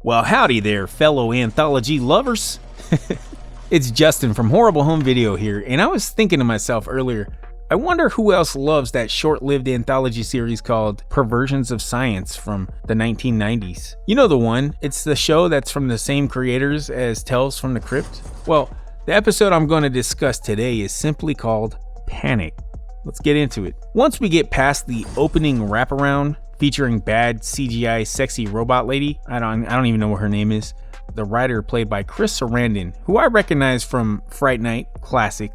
Well, howdy there, fellow Anthology lovers. It's Justin from Horrible Home Video here, and I was thinking to myself earlier, I wonder who else loves that short-lived anthology series called Perversions of Science from the 1990s. You know the one, it's the show that's from the same creators as Tales from the Crypt. Well, the episode I'm going to discuss today is simply called Panic. Let's get into it. Once we get past the opening wraparound, featuring bad CGI sexy robot lady, I don't even know what her name is, the writer played by Chris Sarandon, who I recognize from Fright Night, classic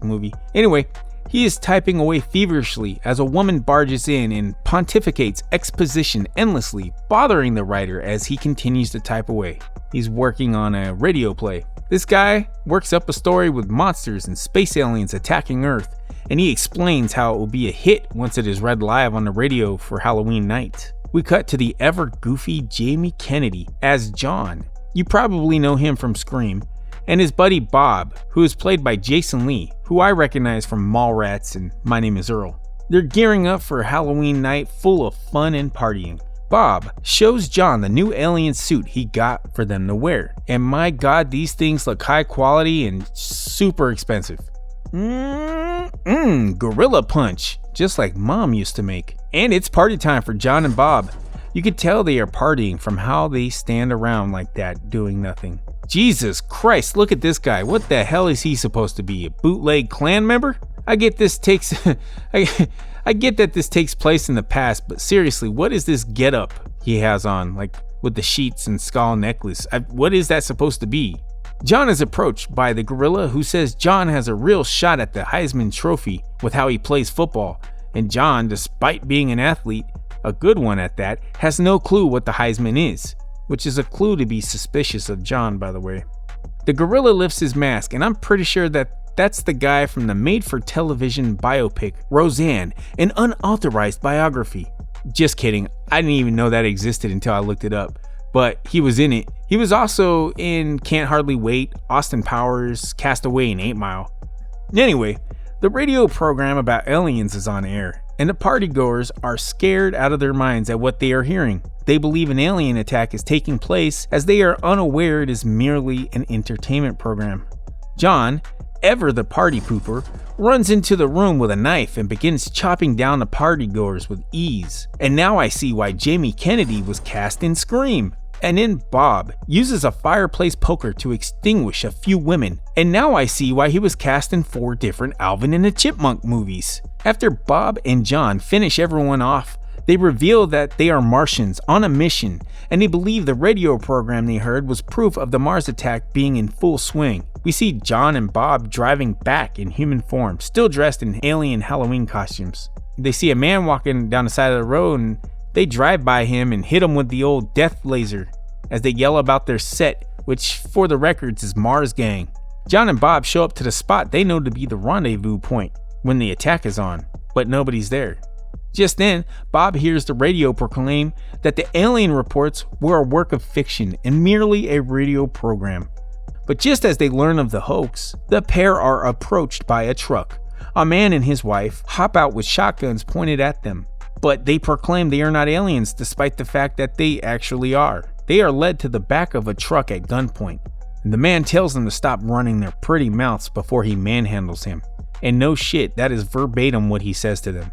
movie. Anyway, he is typing away feverishly as a woman barges in and pontificates exposition endlessly, bothering the writer as he continues to type away. He's working on a radio play. This guy works up a story with monsters and space aliens attacking Earth, and he explains how it will be a hit once it is read live on the radio for Halloween night. We cut to the ever goofy Jamie Kennedy as John. You probably know him from Scream, and his buddy Bob, who is played by Jason Lee, who I recognize from Mallrats and My Name is Earl. They're gearing up for a Halloween night full of fun and partying. Bob shows John the new alien suit he got for them to wear, and my god, these things look high quality and super expensive. Gorilla Punch, just like Mom used to make. And it's party time for John and Bob. You can tell they are partying from how they stand around like that, doing nothing. Jesus Christ, look at this guy. What the hell is he supposed to be? A bootleg Klan member? I get that this takes place in the past, but seriously, what is this getup he has on, like with the sheets and skull necklace? What is that supposed to be? John is approached by the gorilla, who says John has a real shot at the Heisman Trophy with how he plays football, and John, despite being an athlete, a good one at that, has no clue what the Heisman is, which is a clue to be suspicious of John, by the way. The gorilla lifts his mask, and I'm pretty sure that's the guy from the made-for-television biopic Roseanne, an unauthorized biography. Just kidding, I didn't even know that existed until I looked it up. But he was in it. He was also in Can't Hardly Wait, Austin Powers, Castaway, and 8 Mile. Anyway, the radio program about aliens is on air, and the partygoers are scared out of their minds at what they are hearing. They believe an alien attack is taking place, as they are unaware it is merely an entertainment program. John, ever the party pooper, runs into the room with a knife and begins chopping down the partygoers with ease. And now I see why Jamie Kennedy was cast in Scream. And then Bob uses a fireplace poker to extinguish a few women. And now I see why he was cast in 4 different Alvin and the Chipmunk movies. After Bob and John finish everyone off, they reveal that they are Martians on a mission, and they believe the radio program they heard was proof of the Mars attack being in full swing. We see John and Bob driving back in human form, still dressed in alien Halloween costumes. They see a man walking down the side of the road, and they drive by him and hit him with the old death laser as they yell about their set, which for the records is Mars Gang. John and Bob show up to the spot they know to be the rendezvous point when the attack is on, but nobody's there. Just then, Bob hears the radio proclaim that the alien reports were a work of fiction and merely a radio program. But just as they learn of the hoax, the pair are approached by a truck. A man and his wife hop out with shotguns pointed at them, but they proclaim they are not aliens despite the fact that they actually are. They are led to the back of a truck at gunpoint, and the man tells them to stop running their pretty mouths before he manhandles him. And no shit, that is verbatim what he says to them.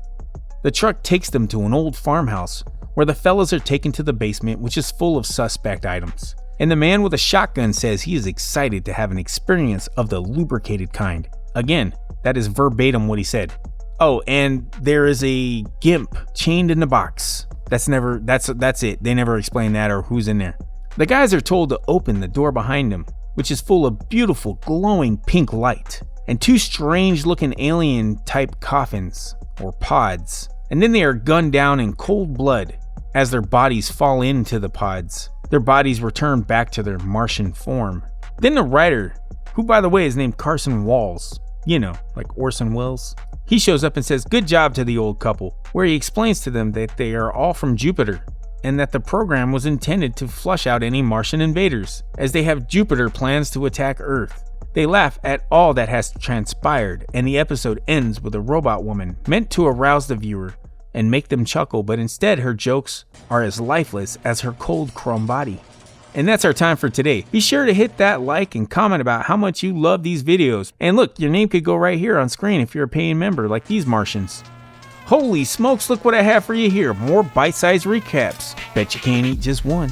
The truck takes them to an old farmhouse where the fellas are taken to the basement, which is full of suspect items. And the man with a shotgun says he is excited to have an experience of the lubricated kind. Again, that is verbatim what he said. Oh, and there is a gimp chained in the box. That's it. They never explain that or who's in there. The guys are told to open the door behind them, which is full of beautiful glowing pink light and 2 strange looking alien type coffins or pods. And then they are gunned down in cold blood as their bodies fall into the pods. Their bodies return back to their Martian form. Then the writer, who by the way is named Carson Walls, you know, like Orson Welles, he shows up and says good job to the old couple, where he explains to them that they are all from Jupiter and that the program was intended to flush out any Martian invaders, as they have Jupiter plans to attack Earth. They laugh at all that has transpired, and the episode ends with a robot woman meant to arouse the viewer and make them chuckle, but instead her jokes are as lifeless as her cold chrome body. And that's our time for today. Be sure to hit that like and comment about how much you love these videos. And look, your name could go right here on screen if you're a paying member like these Martians. Holy smokes, look what I have for you here. More bite-sized recaps. Bet you can't eat just one.